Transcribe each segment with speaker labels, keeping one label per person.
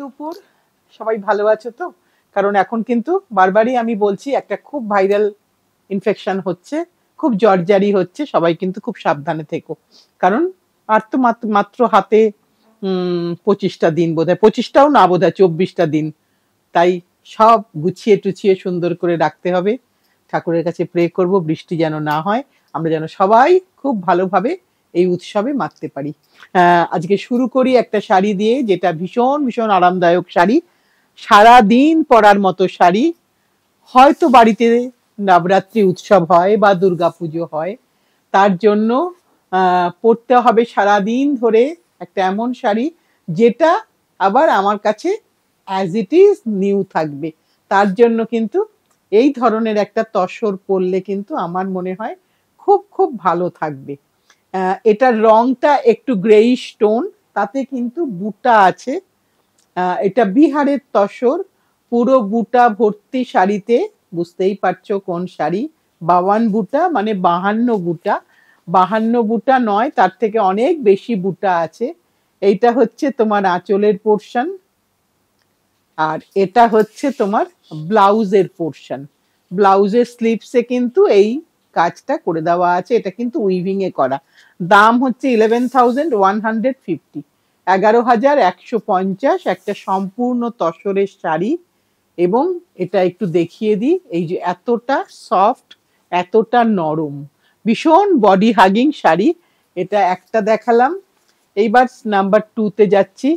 Speaker 1: দুপুর, সবাই ভালো আছো তো? কারণ এখন কিন্তু বারবারই আমি বলছি একটা খুব ভাইরাল ইনফেকশন হচ্ছে, খুব জ্বরজারি হচ্ছে, সবাই কিন্তু খুব সাবধানে থেকো। কারণ আর তো মাত্র হাতে 25টা দিন, বোধহয় 25টাও না, বোধহয় 24টা দিন। তাই সব গুছিয়ে টুছিয়ে সুন্দর করে রাখতে হবে। ঠাকুরের কাছে প্রে করব বৃষ্টি যেন না হয়, আমরা যেন সবাই খুব ভালোভাবে এই উৎসবে মাততে পারি। আজকে শুরু করি একটা শাড়ি দিয়ে, যেটা ভীষণ ভীষণ আরামদায়ক শাড়ি, সারা দিন পরার মতো শাড়ি। হয়তো বাড়িতে নবরাত্রি উৎসব হয় বা দুর্গাপুজো হয়, তার জন্য পরতে হবে সারাদিন ধরে একটা এমন শাড়ি যেটা আবার আমার কাছে অ্যাজ ইট ইজ নিউ থাকবে। তার জন্য কিন্তু এই ধরনের একটা তসর পরলে কিন্তু আমার মনে হয় খুব খুব ভালো থাকবে। এটার রংটা একটু গ্রেইশ টোন, তাতে কিন্তু বুটা আছে। এটা বিহারের তসর, পুরো বুটা ভর্তি শাড়িতে, বুঝতেই পারছো কোন শাড়ি। 52 বুটা মানে 52 বুটা, 52 বুটা নয়, তার থেকে অনেক বেশি বুটা আছে। এইটা হচ্ছে তোমার আঁচলের পোর্শন, আর এটা হচ্ছে তোমার ব্লাউজের পোর্শন। ব্লাউজের স্লিভসে কিন্তু এই কাজটা করে দেওয়া আছে, এটা কিন্তু উইভিং এ করা। দাম হচ্ছে 11,150, 11,150, একটা সম্পূর্ণ তসরের শাড়ি। এবং এটা একটু দেখিয়ে দিই, এই যে এতটা সফট, এতটা নরম, ভীষণ বডি হাগিং শাড়ি। এটা একটা দেখালাম, এইবার নাম্বার 2-তে যাচ্ছি।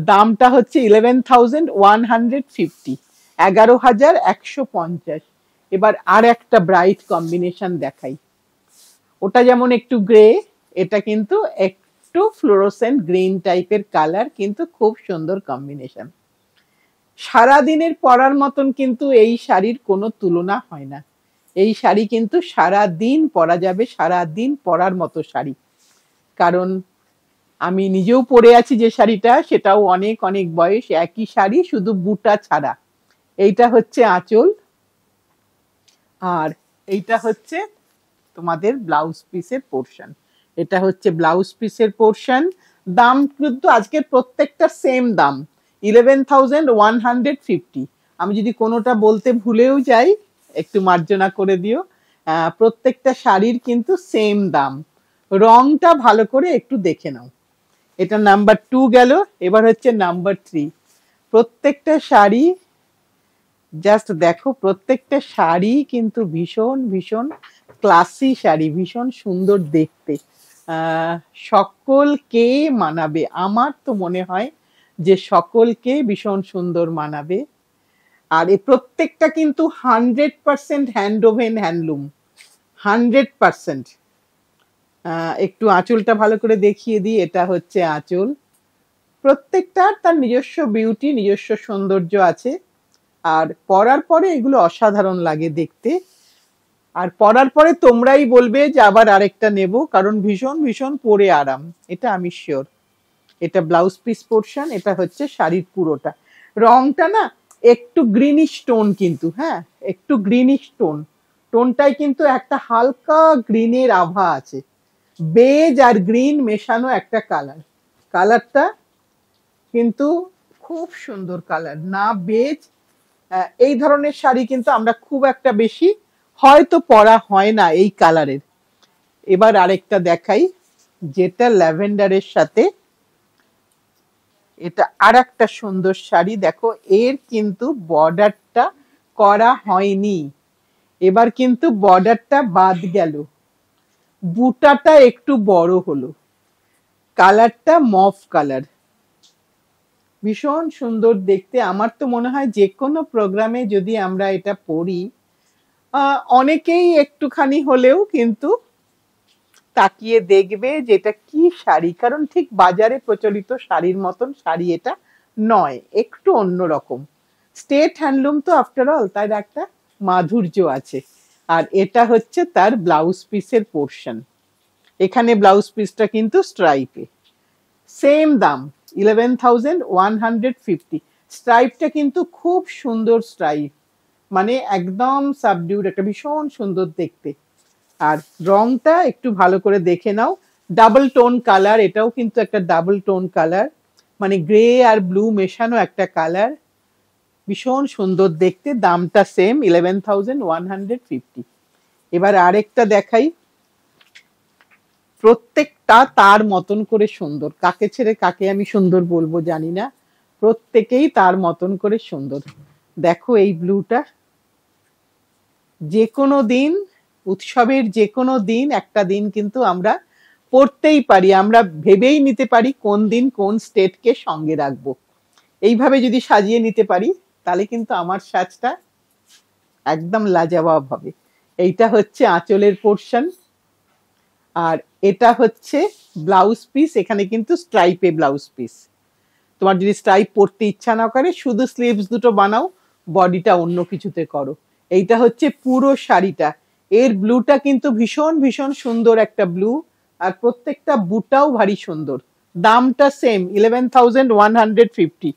Speaker 1: দামটা হচ্ছে 11,150, 11,150। এবার আর একটা ব্রাইট কম্বিনেশন দেখাই, ওটা যেমন একটু গ্রে, এটা কিন্তু একটু ফ্লোরোসেন্ট গ্রিন টাইপের কালার, কিন্তু খুব সুন্দর কম্বিনেশন। সারাদিনের পরার মতন কিন্তু এই শাড়ির কোনো তুলনা হয় না। এই শাড়ি কিন্তু সারা দিন পরা যাবে, সারা দিন পরার মতো শাড়ি। কারণ আমি নিজেও পরে আছি যে শাড়িটা, সেটাও অনেক অনেক বয়স, একই শাড়ি, শুধু বুটা ছাড়া। এইটা হচ্ছে আঁচল, আর এইটা হচ্ছে তোমাদের ব্লাউজ পিসের পোর্শন। এটা হচ্ছে ব্লাউজ পিসের পোর্শন। দাম কিন্তু আজকের প্রত্যেকটা সেম দাম, 11,150। আমি যদি কোনোটা বলতে ভুলেও যাই, একটু মার্জনা করে দিও। প্রত্যেকটা শাড়ির কিন্তু সেম দাম। রংটা ভালো করে একটু দেখে নাও। এটা নাম্বার 2 গেল, এবার হচ্ছে নাম্বার 3। প্রত্যেকটা শাড়ি জাস্ট দেখো, প্রত্যেকটা শাড়ি কিন্তু ভীষণ ভীষণ ক্লাসি শাড়ি, ভীষণ সুন্দর দেখতে। সকলকে মানাবে, আমার তো মনে হয় যে সকলকে ভীষণ সুন্দর মানাবে। আর এই প্রত্যেকটা কিন্তু 100% হ্যান্ড ওভেন হ্যান্ডলুম, 100%। একটু আঁচলটা ভালো করে দেখিয়ে দিই, এটা হচ্ছে আঁচল। প্রত্যেকটার তার নিজস্ব বিউটি, নিজস্ব সৌন্দর্য আছে। আর পরার পরে এগুলো অসাধারণ লাগে দেখতে। আর পরার পরে তোমরাই বলবে যে আবার আরেকটা নেব, কারণ ভীষণ ভীষণ পরে আরাম, এটা আমি শিওর। এটা ব্লাউজ পিস পোর্শন, এটা হচ্ছে শাড়ির পুরোটা। রংটা না একটু গ্রিনিশ টোন, কিন্তু হ্যাঁ একটু গ্রিনিশ টোন, টোনটাই কিন্তু একটা হালকা গ্রিনের আভা আছে, বেজ আর গ্রিন মেশানো একটা কালার। কালারটা কিন্তু খুব সুন্দর কালার, না বেজ। এই ধরনের শাড়ি কিন্তু আমরা খুব একটা বেশি হয়তো পরা হয় না এই কালারের। এবার আরেকটা দেখাই, যেটা ল্যাভেন্ডারের সাথে, এটা আর একটা সুন্দর শাড়ি। দেখো, এর কিন্তু বর্ডারটা করা হয়নি, এবার কিন্তু বর্ডারটা বাদ গেল, বুটাটা একটু বড় হলো, কালারটা মফ কালার, ভীষণ সুন্দর দেখতে। আমার তো মনে হয় যে কোনো প্রোগ্রামে যদি আমরা এটা পরি, অনেকেই একটুখানি হলেও কিন্তু তাকিয়ে দেখবে যে এটা কি শাড়ি। কারণ ঠিক বাজারে প্রচলিত শাড়ির মতন শাড়ি এটা নয়, একটু অন্যরকম। স্টেট হ্যান্ডলুম তো আফটার অল, তাই একটা মাধুর্য আছে। আর এটা হচ্ছে তার ব্লাউজ পিসের পোর্শন। এখানে ব্লাউজ পিসটা কিন্তু স্ট্রাইপে, সেম দাম 11,150। স্ট্রাইপটা কিন্তু খুব সুন্দর স্ট্রাইপ, মানে একদম সাবডিউড, একটা ভীষণ সুন্দর দেখতে। আর রংটা একটু ভালো করে দেখে নাও, ডাবল টোন কালার, এটাও কিন্তু একটা ডাবল টোন কালার, মানে গ্রে আর ব্লু মেশানো একটা কালার, ভীষণ সুন্দর দেখতে। দামটা সেম 11,150। এবার আরেকটা দেখাই, প্রত্যেকটা তার মতন করে সুন্দর, কাকে ছেড়ে কাকে আমি সুন্দর বলবো জানি না, প্রত্যেকেই তার মতন করে সুন্দর। দেখো এই ব্লুটা, যে কোনো দিন, উৎসবের যে কোনো দিন, একটা দিন কিন্তু আমরা পড়তেই পারি, আমরা ভেবেই নিতে পারি কোন দিন কোন স্টেটকে সঙ্গে রাখবো। এইভাবে যদি সাজিয়ে নিতে পারি তাহলে কিন্তু আমার সাজটা একদম লাজবাব হবে। এইটা হচ্ছে আঁচলের পোর্শন, আর এটা হচ্ছে ব্লাউজ পিস। এখানে কিন্তু স্ট্রাইপে ব্লাউজ পিস। তোমার যদি স্ট্রাইপ পরতে ইচ্ছা না করে, শুধু স্লিভস দুটো বানাও, বডিটা অন্য কিছুতে করো। এইটা হচ্ছে পুরো শাড়িটা। এর ব্লুটা কিন্তু ভীষণ ভীষণ সুন্দর একটা ব্লু, আর প্রত্যেকটা বুটাও ভারী সুন্দর। দামটা সেম 11,150।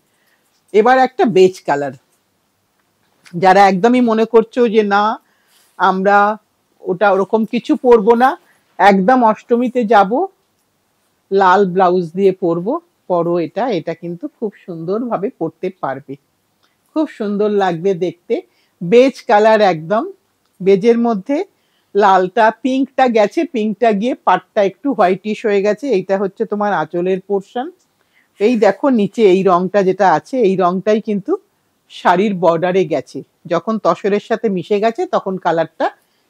Speaker 1: এবার একটা বেজ কালার, যারা একদমই মনে করছো যে না আমরা ওটা ওরকম কিছু পরবো না, একদম অষ্টমীতে যাব লাল ব্লাউজ দিয়ে পরবো, পরো এটা। এটা কিন্তু খুব সুন্দরভাবে পরতে পারবে, খুব সুন্দর লাগবে দেখতে। বেজ কালার, একদম বেজের মধ্যে লালটা, পিঙ্কটা গেছে, পিঙ্কটা গিয়ে পাটটা একটু হোয়াইটিশ হয়ে গেছে। এইটা হচ্ছে তোমার আঁচলের পোর্শন। এই দেখো নিচে এই রংটা যেটা আছে, এই রংটাই কিন্তু শাড়ির বর্ডারে গেছে, যখন তসরের সাথে মিশে গেছে তখন কালারটা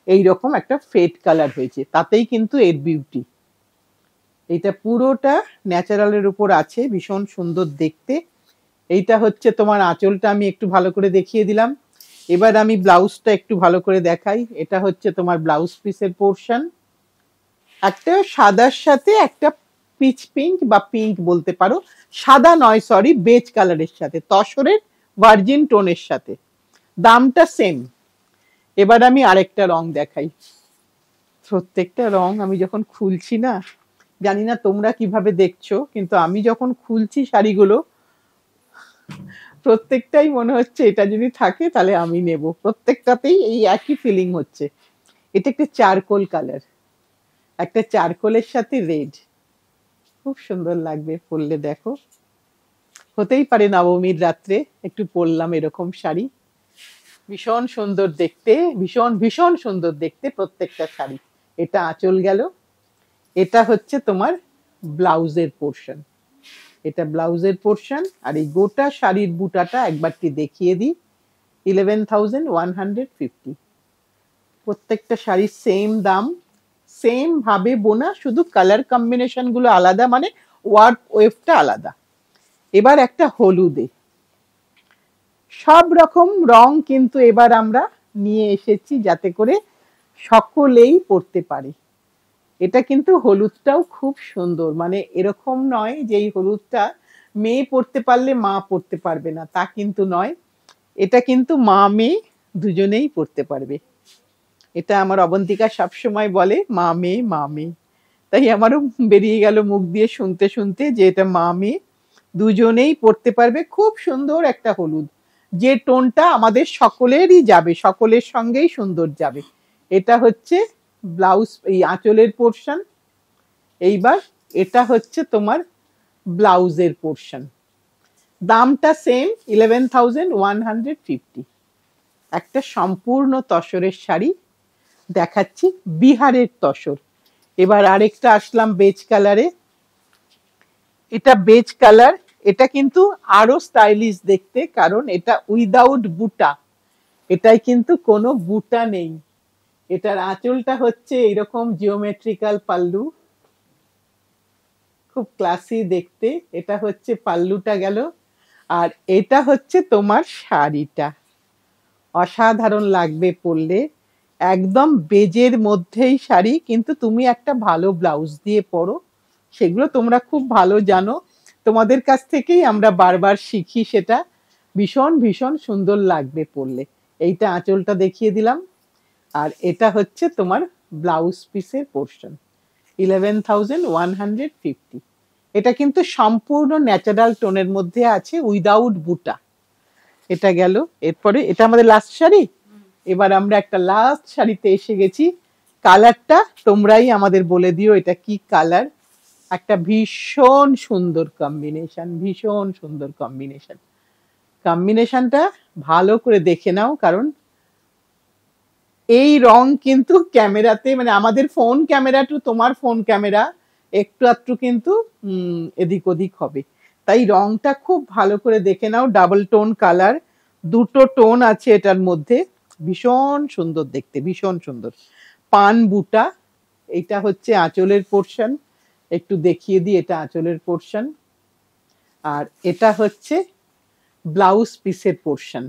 Speaker 1: এইরকম একটা ফেড কালার হয়েছে, তাতেই কিন্তু এর বিউটি। এইটা পুরোটা ন্যাচারালের উপর আছে, ভীষণ সুন্দর দেখতে। এইটা হচ্ছে তোমার আঁচলটা, আমি একটু ভালো করে দেখিয়ে দিলাম। এবার আমি ব্লাউজটা একটু ভালো করে দেখাই। এটা হচ্ছে তোমার ব্লাউজ পিসের পোর্শন, একটা সাদার সাথে একটা পিচ পিঙ্ক বা পিঙ্ক বলতে পারো, সাদা নয় সরি, বেজ কালারের সাথে, তসরের ভার্জিন টোনের সাথে। দামটা সেম। এবার আমি আরেকটা রং দেখাই। প্রত্যেকটা রং আমি যখন খুলছি না, জানি না তোমরা কিভাবে দেখছো, কিন্তু আমি যখন খুলছি শাড়িগুলো, প্রত্যেকটাই মনে হচ্ছে এটা যদি থাকে তাহলে আমি নেব। প্রত্যেকটাতেই এই একই ফিলিং হচ্ছে। এটা একটা চারকোল কালার, একটা চারকোলের সাথে রেড, খুব সুন্দর লাগবে পরলে। দেখো, হতেই পারে নবমীর রাত্রে একটু পরলাম এরকম শাড়ি, ভীষণ সুন্দর দেখতে, ভীষণ ভীষণ সুন্দর দেখতে প্রত্যেকটা শাড়ি। এটা আঁচল গেল। এটা হচ্ছে তোমার ব্লাউজের পোর্শন, এটা ব্লাউজের পোর্শন। আর এই গোটা শাড়ির বুটাটা একবারটি দেখিয়ে দিই, 11,150। প্রত্যেকটা শাড়ির সেম দাম, সেম ভাবে বোনা, শুধু কালার কম্বিনেশন গুলো আলাদা, মানে ওয়ার্ক ওয়েভটা আলাদা। এবার একটা হলুদে, সব রকম রং কিন্তু এবার আমরা নিয়ে এসেছি যাতে করে সকলেই পরতে পারে। এটা কিন্তু হলুদটাও খুব সুন্দর, মানে এরকম নয় যে এই হলুদটা মেয়ে পরতে পারলে মা পরতে পারবে না, তা কিন্তু নয়। এটা কিন্তু মা মেয়ে দুজনেই পরতে পারবে। এটা আমার অবন্তিকা সবসময় বলে মা মেয়ে মা মেয়ে, তাই আমারও বেরিয়ে গেল মুখ দিয়ে শুনতে শুনতে যে এটা মা মেয়ে দুজনেই পরতে পারবে। খুব সুন্দর একটা হলুদ, যে টোনটা আমাদের সকলেরই যাবে, সকলের সঙ্গেই সুন্দর যাবে। এটা হচ্ছে ব্লাউজ, এই আঁচলের পোর্শন। এইবার এটা হচ্ছে তোমার ব্লাউজের পোর্শন। দামটা সেম 11,150। একটা সম্পূর্ণ তসরের শাড়ি দেখাচ্ছি, বিহারের তসর। এবার আরেকটা আসলাম বেজ কালারে। এটা বেজ কালার, এটা কিন্তু আরো স্টাইলিশ দেখতে, কারণ এটা উইদাউট বুটা, এটাই কিন্তু কোনো বুটা নেই। এটার আঁচলটা হচ্ছে এইরকম জিওমেট্রিক্যাল পাল্লু, খুব ক্লাসি দেখতে। এটা হচ্ছে পাল্লুটা গেল, আর এটা হচ্ছে তোমার শাড়িটা, অসাধারণ লাগবে পরলে। একদম বেজের মধ্যেই শাড়ি, কিন্তু তুমি একটা ভালো ব্লাউজ দিয়ে পরো, সেগুলো তোমরা খুব ভালো জানো, তোমাদের কাছ থেকেই আমরা বারবার শিখি, সেটা ভীষণ ভীষণ সুন্দর লাগবে পরলে। এইটা আঁচলটা দেখিয়ে দিলাম, আর এটা হচ্ছে তোমার ব্লাউজ পিসের পোর্শন, 11,150। এটা কিন্তু সম্পূর্ণ ন্যাচারাল টোনের মধ্যে আছে, উইদাউট বুটা। এটা গেল। এরপরে এটা আমাদের লাস্ট শাড়ি। এবার আমরা একটা লাস্ট শাড়িতে এসে গেছি। কালারটা তোমরাই আমাদের বলে দিও এটা কি কালার। একটা ভীষণ সুন্দর কম্বিনেশন, ভীষণ সুন্দর কম্বিনেশন। কম্বিনেশনটা ভালো করে দেখে নাও, কারণ এই রং কিন্তু ক্যামেরাতে, মানে আমাদের ফোন ক্যামেরা টু তোমার ফোন ক্যামেরা একটু আধটু কিন্তু এদিক ওদিক হবে। তাই রংটা খুব ভালো করে দেখে নাও। ডাবল টোন কালার, দুটো টোন আছে এটার মধ্যে, ভীষণ সুন্দর দেখতে, ভীষণ সুন্দর। পান বুটা, এটা হচ্ছে আঁচলের পোর্শন, একটু দেখিয়ে দিই, এটা আঁচলের পোর্শন। আর এটা হচ্ছে ব্লাউজ পিসের পোর্শন,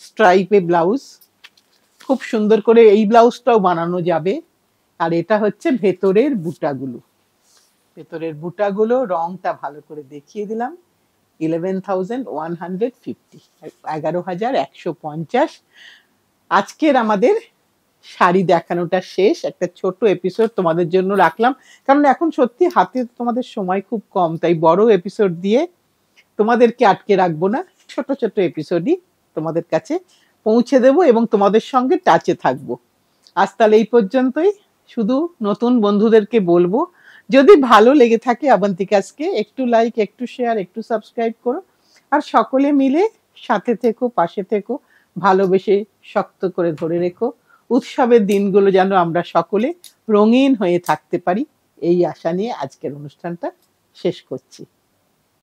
Speaker 1: স্ট্রাইপে ব্লাউজ, খুব সুন্দর করে এই ব্লাউজটাও বানানো যাবে। আর এটা হচ্ছে ভেতরের বুটাগুলো, ভেতরের বুটাগুলো রংটা ভালো করে দেখিয়ে দিলাম। 11,150, 11,150। আজকের আমাদের শাড়ি দেখানোটা শেষ, একটা ছোট এপিসোড তোমাদের জন্য রাখলাম, কারণ এখন সত্যি হাতে তোমাদের সময় খুব কম, তাই বড় এপিসোড দিয়ে তোমাদেরকে আটকে রাখবো না, ছোট ছোট এপিসোডই তোমাদের কাছে পৌঁছে দেবো এবং তোমাদের সঙ্গে টাচে থাকবো। আজ তাহলে এই পর্যন্তই। শুধু নতুন বন্ধুদেরকে বলবো, যদি ভালো লেগে থাকে আবন্তিকাসকে, একটু লাইক, একটু শেয়ার, একটু সাবস্ক্রাইব করো। আর সকলে মিলে সাথে থেকো, পাশে থেকো, ভালোবেসে শক্ত করে ধরে রেখো। উৎসবের দিনগুলো যেন আমরা সকলে রঙিন হয়ে থাকতে পারি, এই আশা নিয়ে আজকের অনুষ্ঠানটা শেষ করছি।